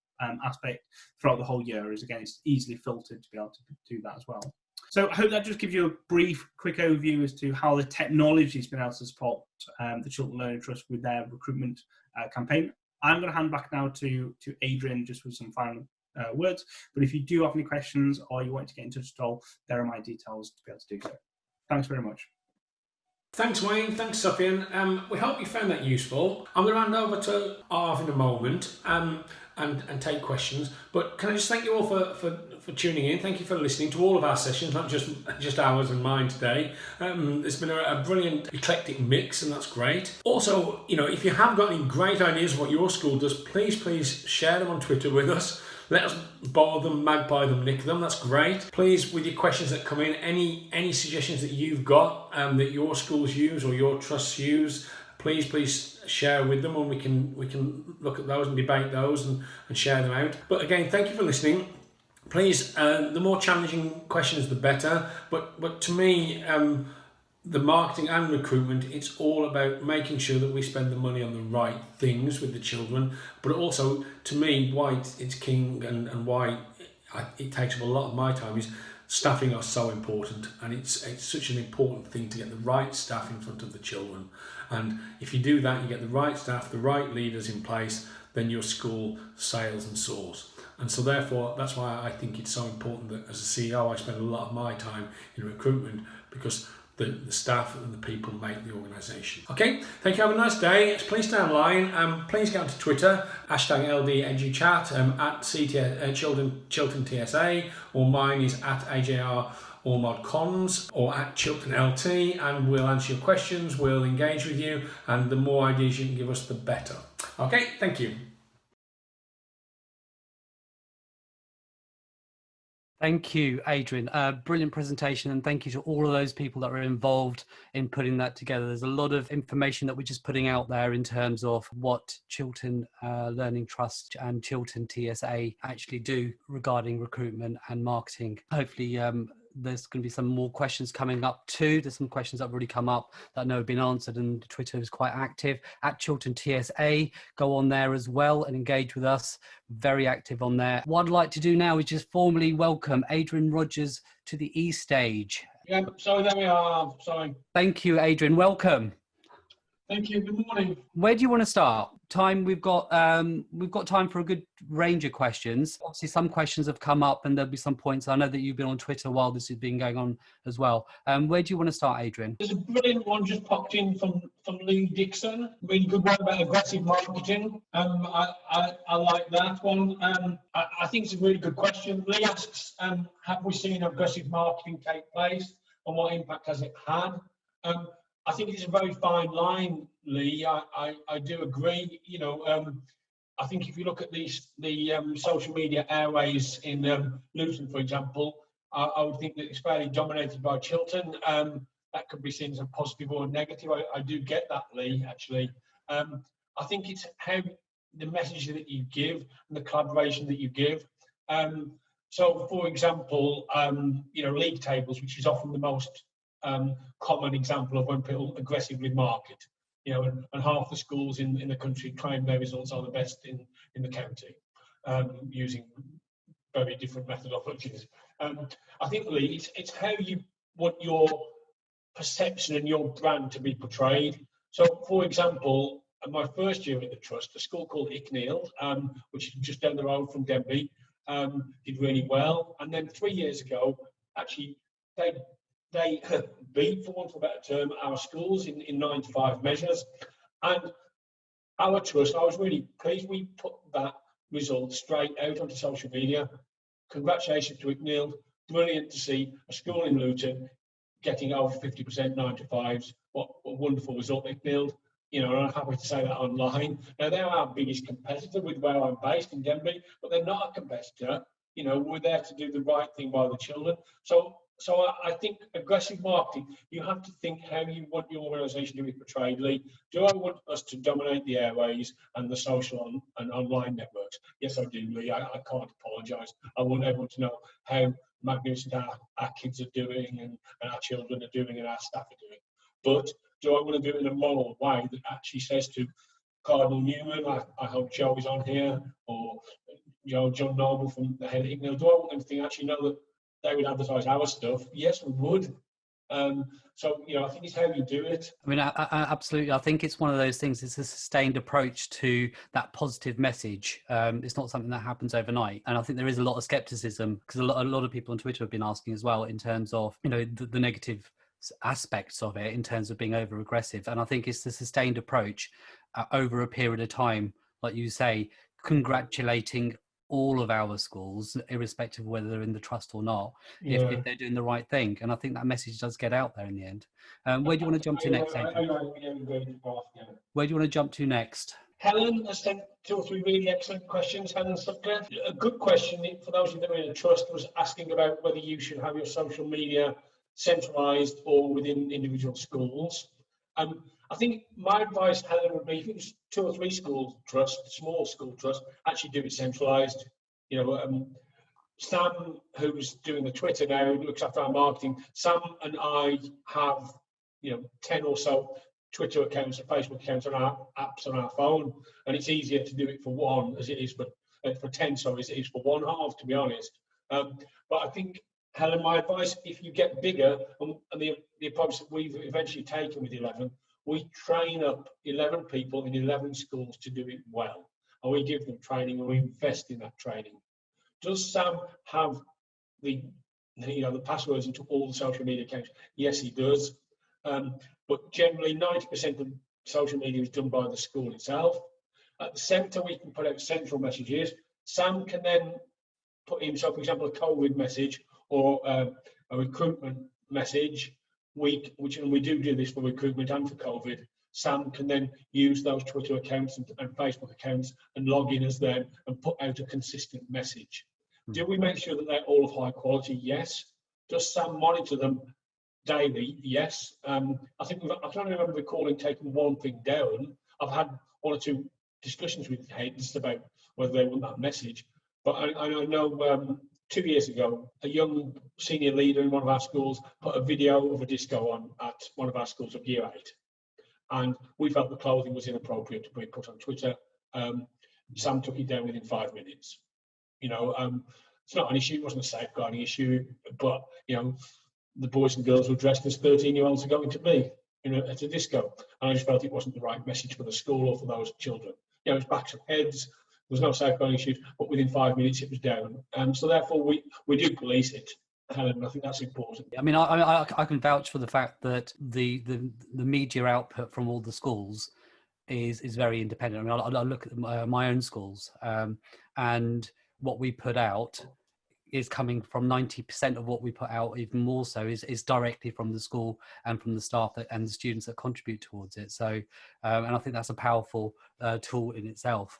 aspect throughout the whole year. As again, it's easily filtered to be able to do that as well. So I hope that just gives you a brief, quick overview as to how the technology has been able to support the Chiltern Learning Trust with their recruitment campaign. I'm going to hand back now to Adrian just with some final words. But if you do have any questions or you want to get in touch at all, there are my details to be able to do so. Thanks very much. Thanks, Wayne. Thanks, Sofian. We hope you found that useful. I'm going to hand over to Arv in a moment and take questions. But can I just thank you all for tuning in. Thank you for listening to all of our sessions, not just ours and mine today. It's been a brilliant eclectic mix, and that's great. Also, if you have got any great ideas of what your school does, please share them on Twitter with us. Let us borrow them, magpie them, nick them. That's great. Please, with your questions that come in, any suggestions that you've got that your schools use or your trusts use, please share with them, and we can look at those and debate those and share them out. But again, thank you for listening. Please, the more challenging questions, the better. But to me, the marketing and recruitment, it's all about making sure that we spend the money on the right things with the children. But also, to me, why it's king and why it takes up a lot of my time is staffing are so important, and it's such an important thing to get the right staff in front of the children. And if you do that, you get the right staff, the right leaders in place, then your school sails and soars. And so therefore, that's why I think it's so important that as a CEO, I spend a lot of my time in recruitment, because the staff and the people make the organisation. Okay, thank you. Have a nice day. Please stay online. Please get onto Twitter, #LDeduchat, at Chiltern TSA, or mine is at AJR Comms or at Chiltern LT, and we'll answer your questions, we'll engage with you, and the more ideas you can give us, the better. Okay, thank you. Thank you, Adrian. Brilliant presentation, and thank you to all of those people that were involved in putting that together. There's a lot of information that we're just putting out there in terms of what Chiltern Learning Trust and Chiltern TSA actually do regarding recruitment and marketing. Hopefully, there's going to be some more questions coming up too. There's some questions that have already come up that I know have been answered, and Twitter is quite active. At Chiltern TSA, go on there as well and engage with us. Very active on there. What I'd like to do now is just formally welcome Adrian Rogers to the E stage. Yeah, sorry, there we are. Sorry. Thank you, Adrian. Welcome. Thank you. Good morning. Where do you want to start? We've got time for a good range of questions. Obviously, some questions have come up, and there'll be some points. I know that you've been on Twitter while this has been going on as well. Where do you want to start, Adrian? There's a brilliant one just popped in from Lee Dixon. Really good one about aggressive marketing. I like that one. I think it's a really good question. Lee asks, have we seen aggressive marketing take place, and what impact has it had? I think it's a very fine line, Lee. I do agree. You know, I think if you look at the social media airways in Luton, for example, I would think that it's fairly dominated by Chiltern. That could be seen as a positive or a negative. I do get that, Lee, actually. I think it's how the message that you give and the collaboration that you give. So, for example, you know, league tables, which is often the most common example of when people aggressively market, you know, and half the schools in the country claim their results are the best in the county, using very different methodologies. I think, Lee, it's how you want your perception and your brand to be portrayed. So, for example, in my first year at the Trust, a school called Icknield, which is just down the road from Denby, did really well. And then 3 years ago, actually, they beat, for want of a better term, our schools in 95 measures. And our Trust, I was really pleased, we put that result straight out onto social media. Congratulations to Icknield. Brilliant to see a school in Luton getting over 50% 95s. What a wonderful result, Icknield. You know, and I'm happy to say that online. Now, they're our biggest competitor with where I'm based in Denby, but they're not a competitor. You know, we're there to do the right thing by the children. So I think aggressive marketing, you have to think how you want your organisation to be portrayed, Lee. Do I want us to dominate the airways and the social and online networks? Yes, I do, Lee. I can't apologise. I want everyone to know how magnificent our kids are doing and our children are doing and our staff are doing. But do I want to do it in a moral way that actually says to Cardinal Newman, I hope Joe is on here, or John Noble from the head of Icknield, do I want them to think, actually know that they would advertise our stuff? Yes, we would. So, you know, I think it's how you do it. I mean, I absolutely. I think it's one of those things. It's a sustained approach to that positive message. It's not something that happens overnight. And I think there is a lot of skepticism, because a lot of people on Twitter have been asking as well, in terms of, you know, the negative aspects of it, in terms of being over aggressive. And I think it's the sustained approach over a period of time, like you say, congratulating all of our schools, irrespective of whether they're in the Trust or not, if they're doing the right thing. And I think that message does get out there in the end. Where do you want to jump to next, Adrian? Where do you want to jump to next? Helen has sent 2 or 3 really excellent questions. Helen Sutcliffe. A good question for those of you that are in a Trust was asking about whether you should have your social media centralised or within individual schools. I think my advice, Helen, would be, if it was 2 or 3 school trust, small school trust, actually do it centralised. You know, Sam, who's doing the Twitter now, looks after our marketing. Sam and I have, you know, 10 or so Twitter accounts and Facebook accounts on our apps on our phone, and it's easier to do it for one as it is for 10, sorry, as it is for one half, to be honest. But I think, Helen, my advice, if you get bigger, and the approach that we've eventually taken with 11, we train up 11 people in 11 schools to do it well. And we give them training and we invest in that training. Does Sam have the passwords into all the social media accounts? Yes, he does. But generally 90% of social media is done by the school itself. At the centre, we can put out central messages. Sam can then put in, so for example, a COVID message or a recruitment message, and we do this for recruitment and for COVID. Sam can then use those Twitter accounts and Facebook accounts and log in as them and put out a consistent message. Do we make sure that they're all of high quality? Yes. Does Sam monitor them daily? Yes. I think I can't remember recalling taking one thing down. I've had 1 or 2 discussions with heads about whether they want that message. But I know 2 years ago, a young senior leader in one of our schools put a video of a disco on at one of our schools of Year 8. And we felt the clothing was inappropriate to be put on Twitter. Sam took it down within 5 minutes. You know, it's not an issue, it wasn't a safeguarding issue, but, you know, the boys and girls were dressed as 13-year-olds are going to be. at a disco, and I just felt it wasn't the right message for the school or for those children. You know, it was backs of heads. There was no safeguarding issues, but within 5 minutes it was down. So therefore we do police it, and I think that's important. I mean, I can vouch for the fact that the media output from all the schools is very independent. I mean, I look at my own schools, and what we put out is coming from 90% of what we put out, even more so, is directly from the school and from the staff and the students that contribute towards it. So, and I think that's a powerful tool in itself.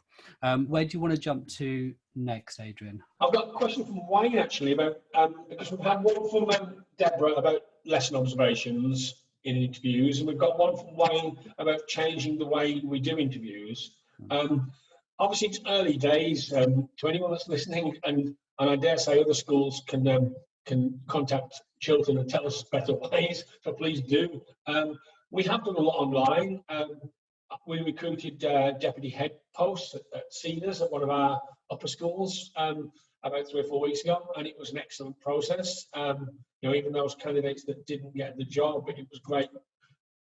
Where do you want to jump to next, Adrian? I've got a question from Wayne actually about, because we've had one from Deborah about lesson observations in interviews, and we've got one from Wayne about changing the way we do interviews. Obviously it's early days, to anyone that's listening, and I dare say other schools can contact Chiltern and tell us better ways, so please do. We have done a lot online. We recruited deputy head posts at seniors at one of our upper schools about 3 or 4 weeks ago, and it was an excellent process. You know, even those candidates that didn't get the job, it was great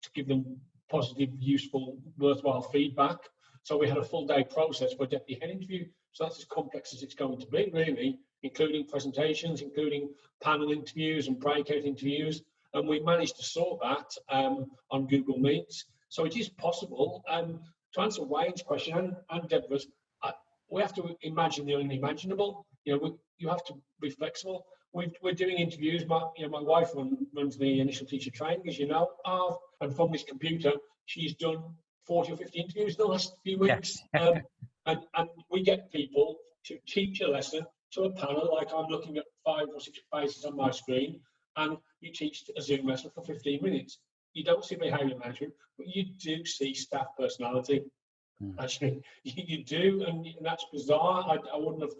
to give them positive, useful, worthwhile feedback. So we had a full day process for a deputy head interview. So that's as complex as it's going to be, really, including presentations, including panel interviews and breakout interviews. And we managed to sort that on Google Meets. So it is possible. To answer Wayne's question and Deborah's, we have to imagine the unimaginable. You know, you have to be flexible. We're doing interviews. My wife runs the initial teacher training, as you know, and from this computer, she's done 40 or 50 interviews in the last few weeks. Yeah. And we get people to teach a lesson to a panel, like I'm looking at 5 or 6 faces on my screen, and you teach a Zoom lesson for 15 minutes. You don't see behaviour management, but you do see staff personality. Actually, you do, and that's bizarre. I wouldn't have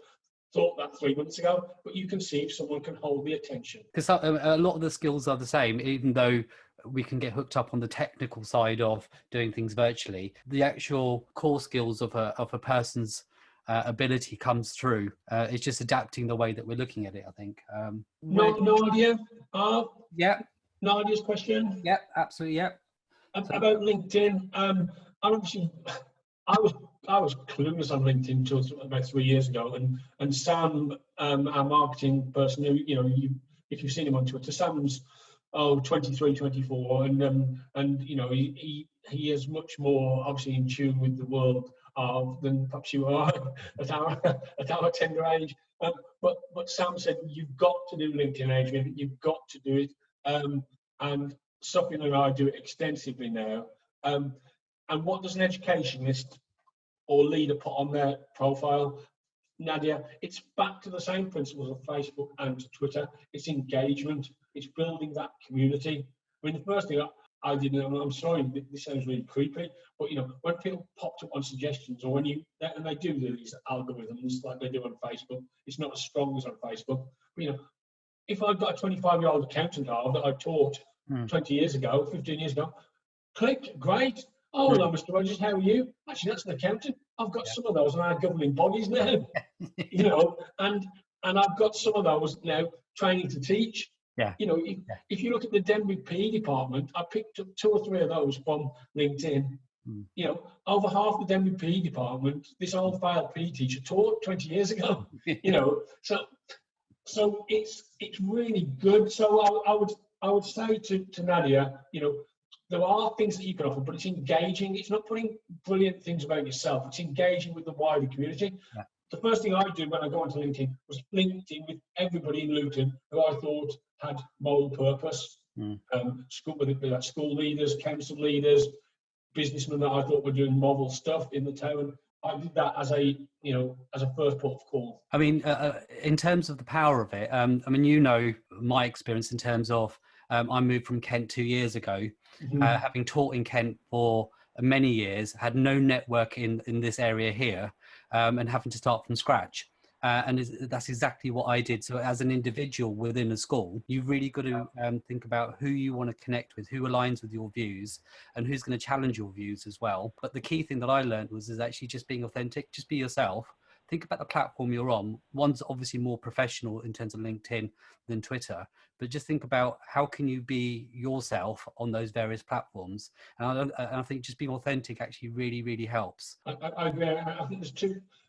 thought that 3 months ago, but you can see if someone can hold the attention. Because a lot of the skills are the same, even though we can get hooked up on the technical side of doing things virtually. The actual core skills of a person's ability comes through. It's just adapting the way that we're looking at it, I think. Nadia? Yeah. Nadia's question? Yeah, absolutely, yeah. About LinkedIn. Obviously, I was clueless on LinkedIn until about 3 years ago, and Sam, our marketing person, who, you know, if you've seen him on Twitter, Sam's 23, 24, and you know, he is much more obviously in tune with the world than perhaps you are at our tender age. But Sam said, you've got to do LinkedIn, Adrian. You've got to do it. And Sophie and I do it extensively now. And what does an educationalist or leader put on their profile? Nadia, it's back to the same principles of Facebook and Twitter. It's engagement. It's building that community. I mean, the first thing I did, and I'm sorry, this sounds really creepy, but you know, when people popped up on suggestions, or and they do these algorithms like they do on Facebook, it's not as strong as on Facebook. But you know, if I've got a 25-year-old accountant that I taught 20 years ago, 15 years ago, click, great. Oh, hello, Mr. Rogers, how are you? Actually, that's an accountant. I've got some of those in our governing bodies now, you know, and I've got some of those now training to teach. Yeah. You know, if you look at the Denby PE department, I picked up 2 or 3 of those from LinkedIn. You know, over half the Denby PE department, this old failed PE teacher taught 20 years ago. You know, so it's really good. So I would say to Nadia, you know, there are things that you can offer, but it's engaging. It's not putting brilliant things about yourself. It's engaging with the wider community. Yeah. The first thing I did when I go onto LinkedIn was LinkedIn with everybody in Luton who I thought had moral purpose. School leaders, council leaders, businessmen that I thought were doing novel stuff in the town. I did that as a first port of call. I mean, in terms of the power of it, I mean, you know, my experience in terms of, I moved from Kent 2 years ago, having taught in Kent for many years, had no network in this area here, and having to start from scratch. And that's exactly what I did. So as an individual within a school, you've really got to think about who you want to connect with, who aligns with your views, and who's going to challenge your views as well. But the key thing that I learned is actually just being authentic, just be yourself. think about the platform you're on. One's obviously more professional in terms of LinkedIn than Twitter, but just think about how can you be yourself on those various platforms. And I think just being authentic actually really, really helps. I agree. I think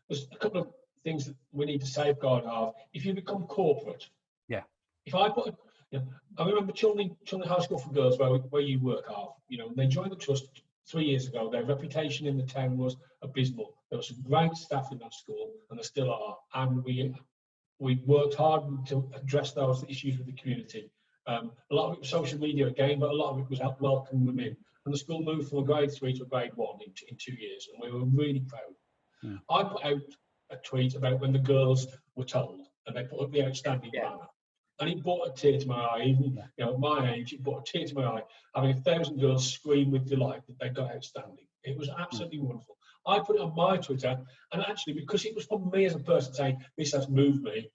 there's a couple of things that we need to safeguard of. If you become corporate, Yeah. If I put, I remember Chiltern High School for Girls, where you work hard. They joined the trust 3 years ago. Their reputation in the town was abysmal. There was some great staff in that school, and there still are. And we worked hard to address those issues with the community. A lot of it was social media again, but a lot of it was welcoming them in. And the school moved from a grade 3 to a grade 1 in 2 years, and we were really proud. Yeah. I put out a tweet about when the girls were told, and they put up the outstanding banner. And it brought a tear to my eye. Even at my age, it brought a tear to my eye, having 1,000 girls scream with delight that they got outstanding. It was absolutely wonderful. I put it on my Twitter, and actually, because it was from me as a person saying, this has moved me,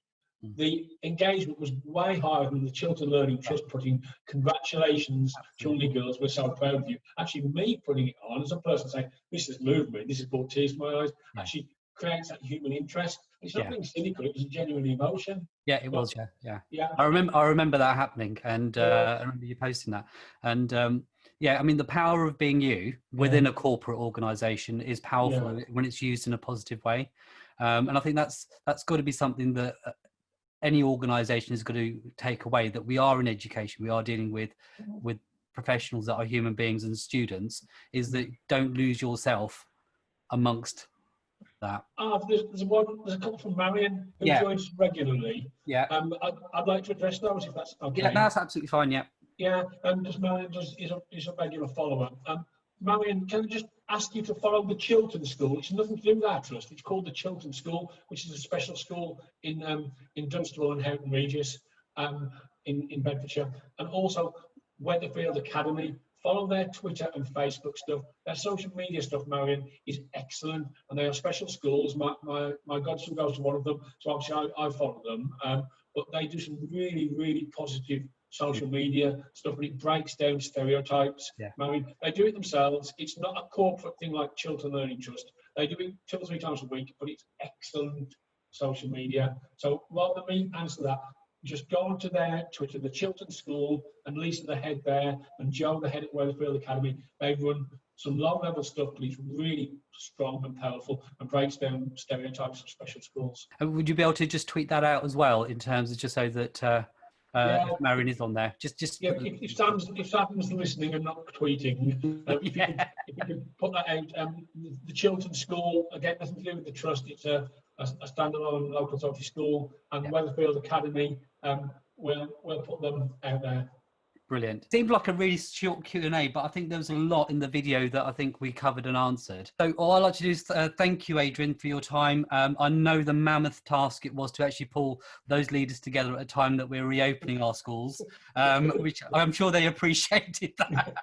the engagement was way higher than the Chiltern Learning Trust putting, congratulations, Chiltern girls, we're so proud of you. Actually, me putting it on as a person saying, this has moved me, this has brought tears to my eyes, actually creates that human interest. It's not being cynical, it was a genuine emotion. Yeah, it was. Yeah. I remember that happening, and I remember you posting that. And yeah, I mean, the power of being you within a corporate organisation is powerful when it's used in a positive way. And I think that's got to be something that any organisation is going to take away, that we are in education, we are dealing with professionals that are human beings and students, is that don't lose yourself amongst that. There's a couple from Marion who joins regularly. Yeah. I'd like to address those if that's okay. Yeah, that's absolutely fine. Yeah. Yeah, and just Marion is a regular follower. Marion, can I just ask you to follow the Chiltern School? It's nothing to do with our trust. It's called the Chiltern School, which is a special school in Dunstable and Houghton Regis, in Bedfordshire, and also Weatherfield Academy. Follow their Twitter and Facebook stuff. Their social media stuff, Marion, is excellent, and they are special schools. My godson goes to one of them, so obviously I follow them. But they do some really, really positive social media stuff, and it breaks down stereotypes. Yeah. Marion, they do it themselves. It's not a corporate thing like Chiltern Learning Trust. They do it 2 or 3 times a week, but it's excellent social media. So rather than me answer that, just go onto their Twitter, the Chiltern School, and Lisa, the head there, and Joe, the head at Weatherfield Academy. They run some low-level stuff, but it's really strong and powerful and breaks down stereotypes of special schools. And would you be able to just tweet that out as well, in terms of just so that if Marion is on there? If Sam's listening and not tweeting, if you could put that out. The Chiltern School, again, nothing to do with the trust. It's a standalone local authority school, and Weatherfield Academy, we'll put them out there. Brilliant. Seemed like a really short Q&A, but I think there was a lot in the video that I think we covered and answered. So all I'd like to do is thank you, Adrian, for your time. I know the mammoth task it was to actually pull those leaders together at a time that we're reopening our schools, which I'm sure they appreciated that.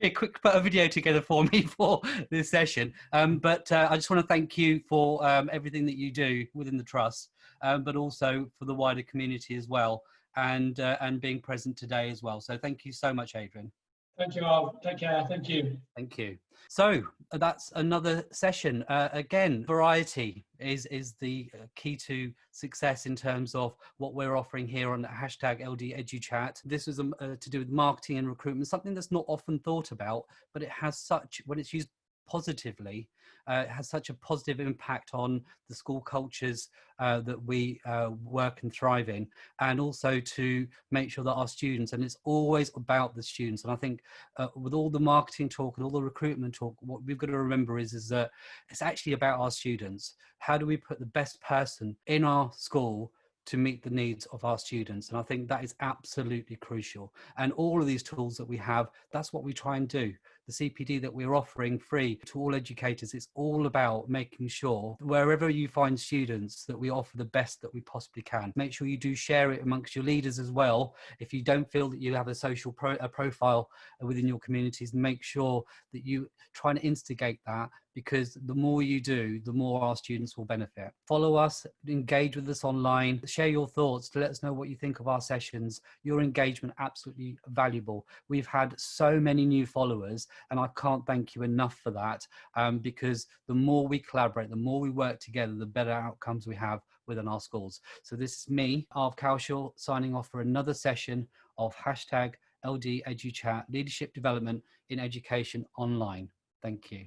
A quick put a video together for me for this session, but I just want to thank you for everything that you do within the trust, but also for the wider community as well, and being present today as well. So thank you so much, Adrian. Thank you all. Take care. Thank you. Thank you. So that's another session. Again, variety is the key to success in terms of what we're offering here on the hashtag LDeduchat. This was to do with marketing and recruitment, something that's not often thought about, but it has such, when it's used positively, it has such a positive impact on the school cultures that we work and thrive in, and also to make sure that our students, and it's always about the students. And I think with all the marketing talk and all the recruitment talk, what we've got to remember is that it's actually about our students. How do we put the best person in our school to meet the needs of our students? And I think that is absolutely crucial. And all of these tools that we have, that's what we try and do. The CPD that we're offering free to all educators, it's all about making sure wherever you find students that we offer the best that we possibly can. Make sure you do share it amongst your leaders as well. If you don't feel that you have a social profile within your communities, make sure that you try and instigate that, because the more you do, the more our students will benefit. Follow us, engage with us online, share your thoughts to let us know what you think of our sessions. Your engagement absolutely valuable. We've had so many new followers, and I can't thank you enough for that, because the more we collaborate, the more we work together, the better outcomes we have within our schools. So this is me, Arv Cowshaw, signing off for another session of #LDeduchat, Leadership Development in Education Online. Thank you.